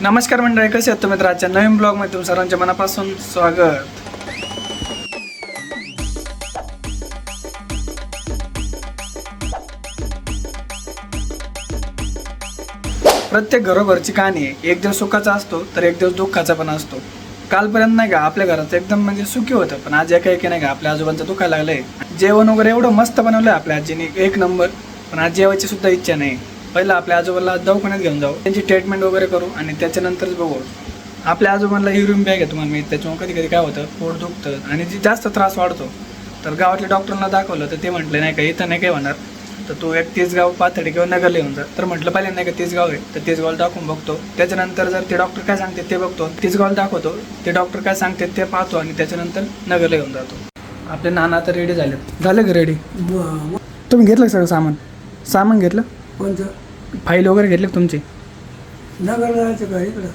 नमस्कार मंडळी, कसे आहात तुम्ही? आजच्या नवीन ब्लॉगमध्ये तुमचं सर्वांचे मनापासून स्वागत. प्रत्येक घरोघरची कहाणी आहे. एक दिवस सुखाचा असतो तर एक दिवस दुःखाचा पण असतो. कालपर्यंत नाही का आपल्या घरात एकदम म्हणजे सुखी होतं, पण आज एका नाही का आपल्या आजोबांचं दुखायला लागलंय. जेवण वगैरे एवढं मस्त बनवलंय आपल्या आजीने, एक नंबर, पण आज जेवायची सुद्धा इच्छा नाही. पहिलं आपल्या आजोबाला दवाखान्यात घेऊन जाऊ, त्यांची ट्रीटमेंट वगैरे करू आणि त्याच्यानंतरच बघू. आपल्या आजोबांना युरिन बॅग आहे तुम्हाला माहिती, त्याच्यामुळे कधी कधी काय होतं, पोट दुखतं आणि जी जास्त त्रास वाढतो. तर गावातल्या डॉक्टरांना दाखवलं तर ते म्हटले नाही का इथं नाही काय होणार, तर तू एक तेजगाव पाथर्डी किंवा नगरला येऊन जा. तर म्हटलं पहिले नाही का तेजगाव आहे, तर तेजगावला दाखवून बघतो. त्याच्यानंतर जर ते डॉक्टर काय सांगते ते बघतो, तेजगावला दाखवतो, ते डॉक्टर काय सांगते ते पाहतो आणि त्याच्यानंतर नगरला येऊन जातो. आपले नाना तर रेडी झाले का रेडी? तुम्ही घेतलं सगळं सामान घेतलं? कोणतं? फाईल वगैरे घेतली तुमची? नगर जायचं का इकडं?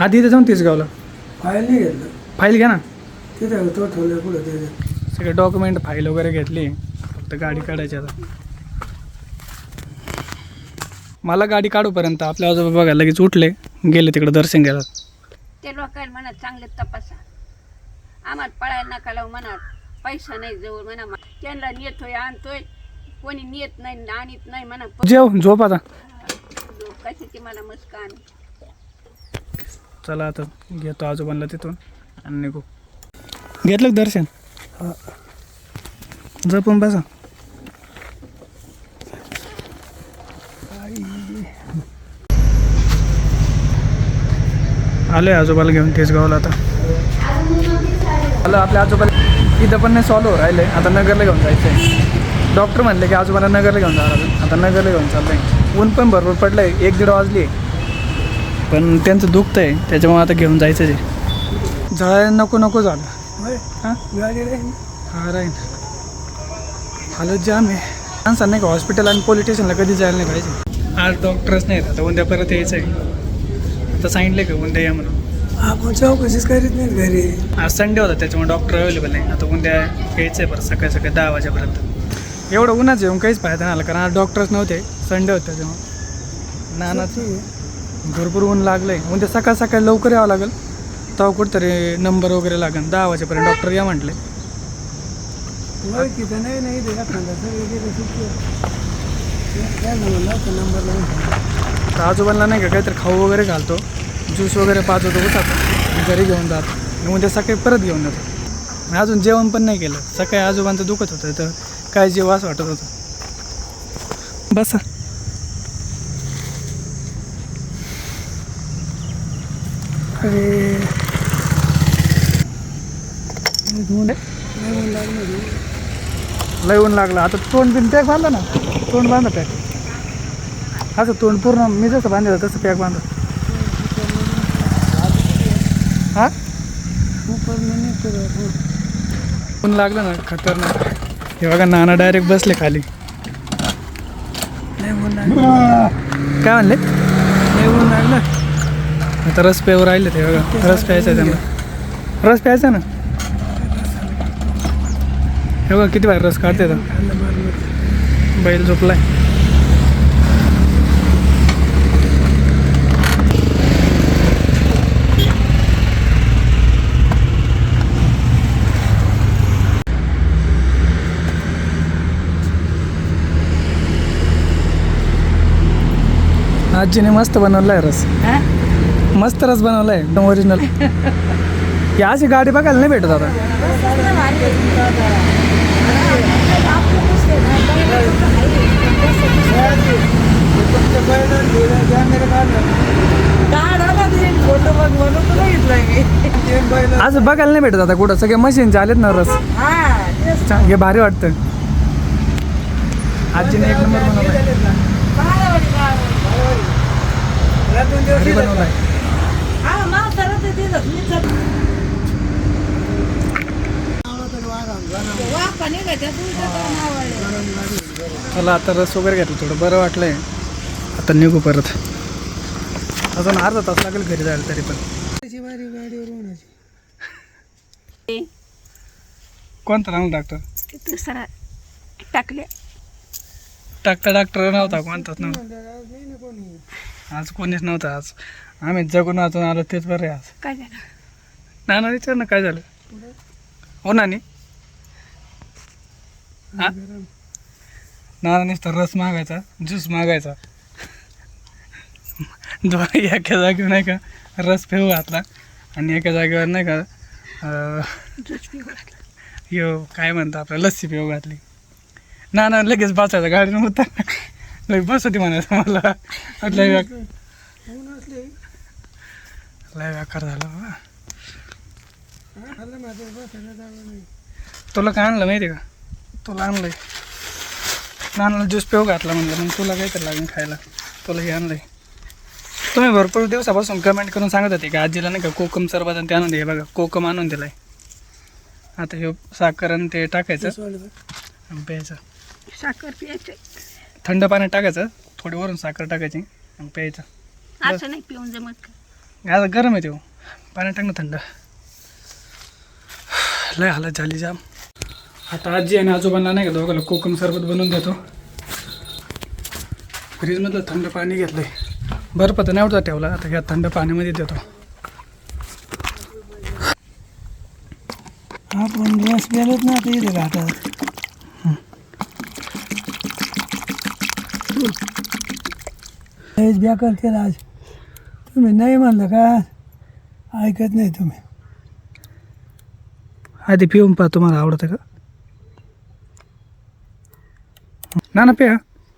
आधी इथं जाऊन तेजगावला फाईल नाही घेतलं, फाईल घ्या ना. तिथं तो ठेवलं पुढं त्याचं सगळे डॉक्युमेंट फाईल वगैरे घेतली, फक्त गाडी काढायची आता. मला गाडी काढूपर्यंत आपल्या आजोबा बघायला लगेच उठले, गेले तिकडे दर्शन घ्यायला. ते लोकांना म्हणा चांगले तपासा, आम्हाला पळायला नका लावू म्हणा, पैसा नाही जवळ म्हणा, त्यांना नेतोय आणतोय, कोणी नेत नाही आणत नाही म्हणा. जेव झोप आता. कशाची मला मुस्कान. चला आता घेतो आजोबांना तिथून आणि निघू. घेतलं का दर्शन? जपून बसा. आलोय आजोबाला घेऊन तेजगावला. आता आलं आपल्या आजोबाला, इथं पण नाही सॉल्व राहिले, आता नगरला घेऊन जायचंय. डॉक्टर म्हणले की आजोबाला नगरला घेऊन जाणार, आता नगरला घेऊन चाललंय. ऊन पण भरपूर पडलंय, 1-1:30 वाजली, पण त्यांचं दुखतंय त्याच्यामुळे आता घेऊन जायचं. ते जळायला नको झालं. हां गाडी राहील. हा राहील. हालत जाम आहे माणसांना नाही का. हॉस्पिटल आणि पोलीस स्टेशनला कधी जायला नाही पाहिजे. आज डॉक्टरच नाहीत, आता उद्या परत यायचं आहे. आता सांगितलं का उद्या या म्हणून. आपण चौकशीच करीत नाहीत घरी. आज संडे होता त्याच्यामुळे डॉक्टर अवेलेबल नाही. आता उद्या यायचं आहे परत सकाळी 10 वाजेपर्यंत. एवढं उन्हाच येऊन काहीच फायदा नाही आला, कारण आज डॉक्टरच नव्हते, संडे होता त्याच्यामुळे. नानाचं भरपूर ऊन लागलंय. उद्या सकाळी लवकर यावं लागेल, तेव्हा कुठंतरी नंबर वगैरे लागेल. 10 वाजेपर्यंत डॉक्टर या म्हटले. ओळखीचं नाही ते एखादा सगळे नंबर लावून. तर आजोबांना नाही का काहीतरी खाऊ वगैरे घालतो, ज्यूस वगैरे पाजवतो, उठातो, घरी घेऊन जातो आणि उद्या सकाळी परत घेऊन जातो. अजून जेवण पण नाही केलं. सकाळी आजोबांचं दुखत होतं, तर काय जेव असं वाटत होतं. बसा. अरे लय ऊन लागलं. आता तोंड बिन पॅक बांधा ना, तोंड बांधा पॅक. असं तोंड पूर्ण मी जसं बांधलं तसं पॅक बांधा. हां ऊन लागलं ना खतरनाक. हे बघा नाना डायरेक्ट बसले खाली. काय म्हणले? ऊन लागलं. आता रस प्यावर राहिले ते बघा. रस प्यायचा आहे त्यांना, रस प्यायचा ना. हे बघा किती बाहेर रस काढते. बैल झोपलाय. आजीने मस्त बनवलाय रस, मस्त रस बनवलाय एकदम ओरिजिनल. या अशी गाडी बघायला नाही भेटत आता. आज बघायला नाही भेटत आता कुठं, सगळे मशीनचे आलेत ना रस. हे भारी वाटतं. आजीने एक नंबर बनवलाय, भारी बनवलाय. मला आता रस वगैरे घेतलं, थोडं बरं वाटलंय. आता निघू परत. अजून अर्धा तास लागेल घरी जायला तरी पण. कोणता रांग डॉक्टर? दुसरा टाकले. डॉक्टर नव्हता, कोणताच नव्हता आज, कोणीच नव्हता आज. आम्ही जगून वाचून आलो तेच बरं आहे आज. काय झालं? नाना विचार ना काय झालं. हो नानी. हा नाना नुसता रस मागायचा, ज्यूस मागायचा. एका जागेवर नाही का रस पेऊ घातला आणि एका जागेवर नाही का दूध पिऊ घातलं. यो काय म्हणतो आपल्या लस्सी पिऊ घातली. नाना लगेच बसायचा गाडीनं होता लगेच बस होती म्हणायचं मला. लय व्याकार झाला बाबा. तुला काय आणलं माहिती का? तुला आणलंय नानाला ज्यूस पेऊ घातला म्हणलं, मग तुला काहीतरी लागेल खायला. तुला हे आणलंय. तुम्ही भरपूर दिवसापासून कमेंट करून सांगत होते की आजीला नाही का कोकम सरबत आणि ते आणून दे. बघा कोकम आणून दिलाय. आता हे साखर आणि ते टाकायचं आणि प्यायचं. साखर प्यायचं. थंड पाण्यात टाकायचं, थोडी वरून साखर टाकायची आणि प्यायचं. असं नाही पिऊन जमत का? आता गरम आहे तो पाण्यात टाक ना थंड. लय हालत झाली जाम. आता आजी आणि आजोबांना नाही का दोघांना कोकम सरबत बनवून देतो. फ्रीजमधलं थंड पाणी घेतलंय. बर्फ तर नाही उठता ठेवला, आता ह्या थंड पाण्यामध्ये देतो. आपण रस प्यायलाच ना आता इथे घाटात. लयच बेकार केला आज. तुम्ही नाही म्हणलं का ऐकत नाही तुम्ही. आधी पिऊन पहा, तुम्हाला आवडतं का? ना प्या.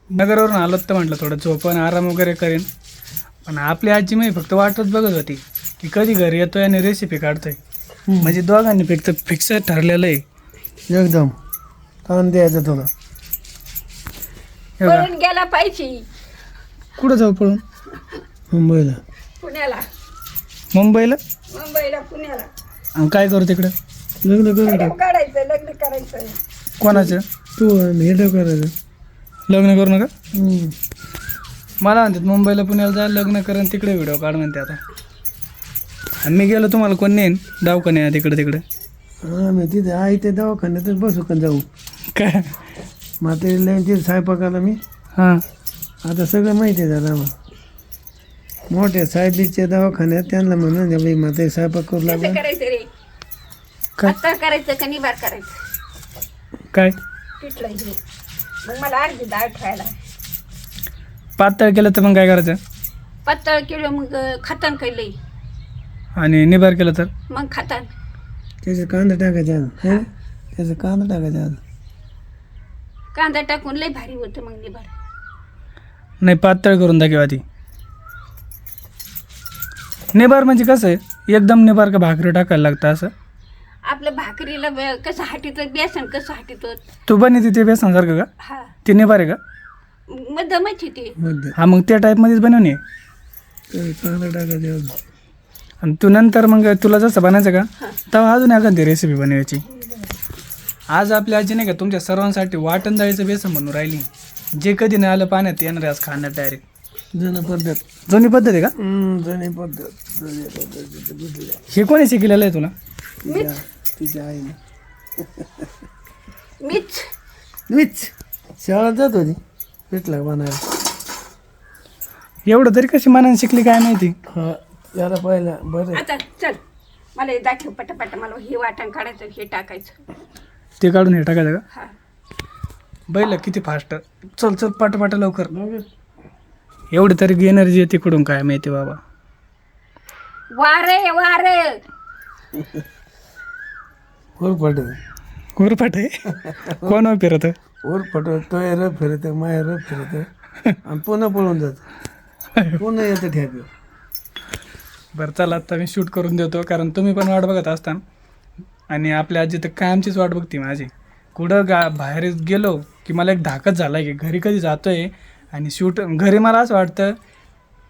नगरवरून आलो तर म्हटलं थोडं झोपण आराम वगैरे करेन. पण आपली आजी मी फक्त वाटच बघत होती की कधी घरी येतोय आणि रेसिपी काढतोय. म्हणजे दोघांनी फिक्स ठरलेलं आहे एकदम. ताण द्यायचं तुला. हे बघा, पळून गेला पाहिजे कुठं जाऊ पळून? मुंबईला. पुण्याला. मुंबईला. पुण्याला आणि काय करू तिकडं? लग्न करून टाक. काढायचं, लग्न करायचं. कोणाचं? तू हे करायचं. लग्न करू नका. मला म्हणतात मुंबईला पुण्याला जा लग्न करून तिकडे व्हिडिओ काढ म्हणते. आता आणि मी गेलो तुम्हाला कोण नेईन दवाखान्यात तिकडे. हां मी तिथे आहे ते दवाखान्यातच बसू का जाऊ. काय म्हातारीला तिथे स्वयंपाकाला मी. हां आता सगळं माहिती आहे झालं आम्हाला. मोठ्या साहेबीच्या दवाखान्यात त्यांना म्हणून बाई म्हातारी स्वयंपाक करू कसं लागला. करायचं रे? काय? पातळ करायचं का निबार करायचं? काय पिठलं हे. मग मला अर्धी डाळ ठेवायला. पातळ केलं तर मग काय करायचं? पातळ केलं मग खातान केलंय. आणि निबार केलं तर? मग खातान. त्याचं कांदा टाकायचा आज. त्याचं कांदा टाकायचा आज. कांदा टाकून लय भारी होतं मग निबार. नाही पातळ करून दाखव आधी. निबार म्हणजे कसं आहे एकदम निबार का भाकरी टाकायला लागतं असं? आपलं भाकरीला कसं हाटीत बेसन कसं हाटीत. तू बनवते ते बेसनसारखं का? हा ते निबार आहे का? मध्यमच ते. मध्ये हा मग त्या टाईपमध्येच बनवणे. कांदा टाकायचा आज. आणि तू नंतर मग तुला जसं बनायचं का तेव्हा अजून एखादी रेसिपी बनवायची. आज आपली आजी नाही का तुमच्या सर्वांसाठी वाटण डाळीचं बेसन बनवून राहिली. जे कधी नाही आलं पाण्यात येणार आहे आज खाण्यात डायरेक्ट. जुनं पद्धत. जुनी पद्धत आहे का? जुनी पद्धत. जुनी पद्धत. हे कोणी शिकलेलं आहे तुला? तिच्या आईने. मीच शाळेत जात होती भेटला बनायला. एवढं तरी कशी मनाने शिकली काय माहिती. हा त्याला पहिला बरं. आता चल मला हे दाखव पटापट. मला हे वाटण काढायचं हे टाकायचं. ते काढून हे टाकायचं का? हा बैल किती फास्ट. चल चल पाट लवकर. एवढी तरी एनर्जी येते कुठून काय माहिती बाबा. वारे उरफट गुरपाट आहे. कोण फिरत? उरफट तो रब फिरत माय रब फिरत आणि पुन्हा पळून जात. पुन्हा येतं ठेप. बरं चला आता मी शूट करून देतो कारण तुम्ही पण वाट बघत असता. आणि आपल्या आजी तर कायमचीच वाट बघते माझी. कुठं बाहेर गेलो की मला एक धाकच झाला की घरी कधी जातोय आणि शूट घरी मला असं वाटतं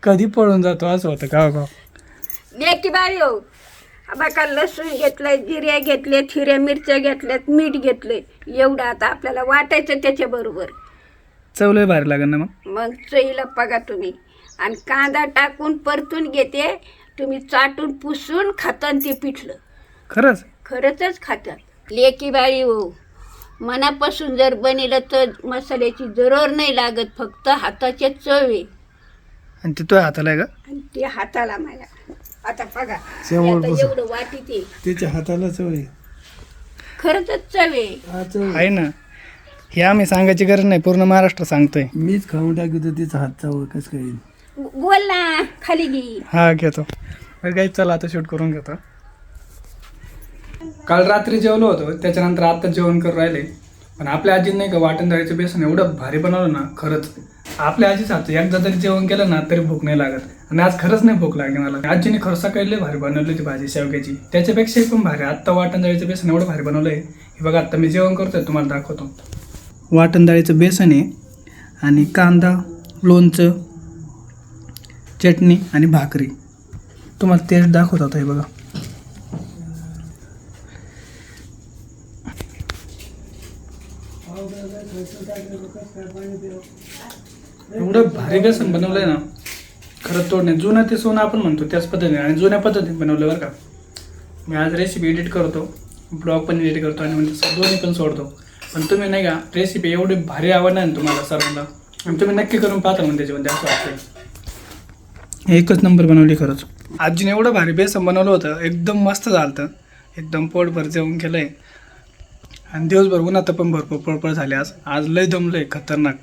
कधी पळून जातो असं होतं का. लेकी बारी हो. बघा लसूण घेतलंय, जिरे घेतले, हिरव्या मिरच्या घेतल्यात, मीठ घेतलंय. एवढं आता आपल्याला वाटायचं त्याच्याबरोबर. चव लय भारी लागेल ना मग. मग चईला बघा तुम्ही. आणि कांदा टाकून परतून घेते. तुम्ही चाटून पुसून खातान ते पिठलं. खरंच खातात. लेकी बाळी हो. मनापासून जर बनिलं तर मसाल्याची जरूर नाही लागत. फक्त हाताचे चव आहे. आणि ते तुझ्या हाताला आहे का? आणि ते हाताला माझ्या. आता बघा शेवट आता बस. एवढं वाटी ते त्याच्या हाताला चव आहे. खरंच चवे. हा चव आहे. आहे ना, हे आम्ही सांगायची गरज नाही, पूर्ण महाराष्ट्र सांगतोय. मीच खाऊन टाकतो तिचा हात चव कसं काय येईल. बोल ना खाली घे. हा घेतो. काही चला आता शूट करून घेतो. काल रात्री जेवलो होतो, त्याच्यानंतर आता जेवण करून राहिले. पण आपल्या आजीने नाही का वाटण डाळीचं बेसन एवढं भारी बनवलं ना, खरंच आपल्या आजीच हात एकदा तरी जेवण केलं ना तरी भूक नाही लागत. आणि आज खरंच नाही भूक लागली मला. आजीने खरं सकाळी लय भारी बनवली होती भाजी शेवग्याची, त्याच्यापेक्षाही पण भारी. आत्ता वाटण डाळीचं बेसन एवढं भारी बनवलं आहे. हे बघा आत्ता मी जेवण करतोय, तुम्हाला दाखवतो. वाटण डाळीचं बेसन आहे आणि कांदा, लोणचं, चटणी आणि भाकरी. तुम्हाला टेस्ट दाखवत होता. हे बघा एवढं भारी बेसन बनवलंय ना, खरंच तोड नाही. जुनं ते सोनं आपण म्हणतो त्याच पद्धतीने आणि जुन्या पद्धतीने बनवलं बरं का. मी आज रेसिपी एडिट करतो, ब्लॉग पण एडिट करतो आणि म्हणजे दोन्ही पण सोडतो. पण तुम्ही नाही का रेसिपी एवढी भारी आवडणार ना तुम्हाला सर्वांना, आणि तुम्ही नक्की करून पाहता म्हणजे त्याच्यामध्ये असं वाटतं. एकच नंबर बनवली खरंच. आजीने एवढं भारी बेसन बनवलं होतं, एकदम मस्त झालं होतं. एकदम पोटभर जेवण केलं आहे आणि दिवसभर उन्हात पण भरपूर पळपळ झाली. आज लय दमलं आहे खतरनाक.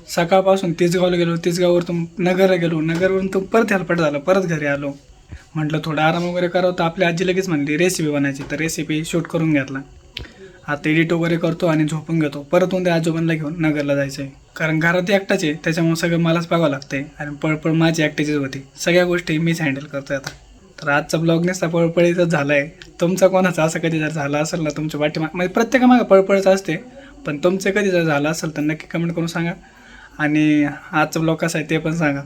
सकाळपासून तिसगावला गेलो, तिसगाववरून नगरला गेलो, नगरवरून तो परत हेलपट झालं, परत घरी आलो. म्हटलं थोडा आराम वगैरे करावं, तर आपली आजी लगेच म्हणली रेसिपी बनायची, तर रेसिपी शूट करून घेतला. आता एडिट वगैरे करतो आणि झोपून घेतो. परत उद्या आजोबांना घेऊन नगरला जायचं आहे, कारण घरात एकटाच आहे, त्याच्यामुळे सगळं मलाच बघावं लागतंय. आणि पळपळ माझी एकट्याचीच होती, सगळ्या गोष्टी मीच हँडल करतोय आता. तर आजचा ब्लॉग नेसता पळपळीतच झाला आहे. तुमचा कोणाचा असं कधी जर झाला असेल ना तुमच्या पाठीमागे, म्हणजे प्रत्येकामागं पळपळच असते, पण तुमचं कधी जर झालं असेल तर नक्की कमेंट करून सांगा. आणि आजचा ब्लॉग कसा आहे ते पण सांगा.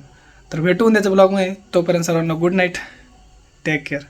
तर भेटून त्याच्या ब्लॉगमध्ये. तोपर्यंत सर्वांना गुड नाईट, टेक केअर.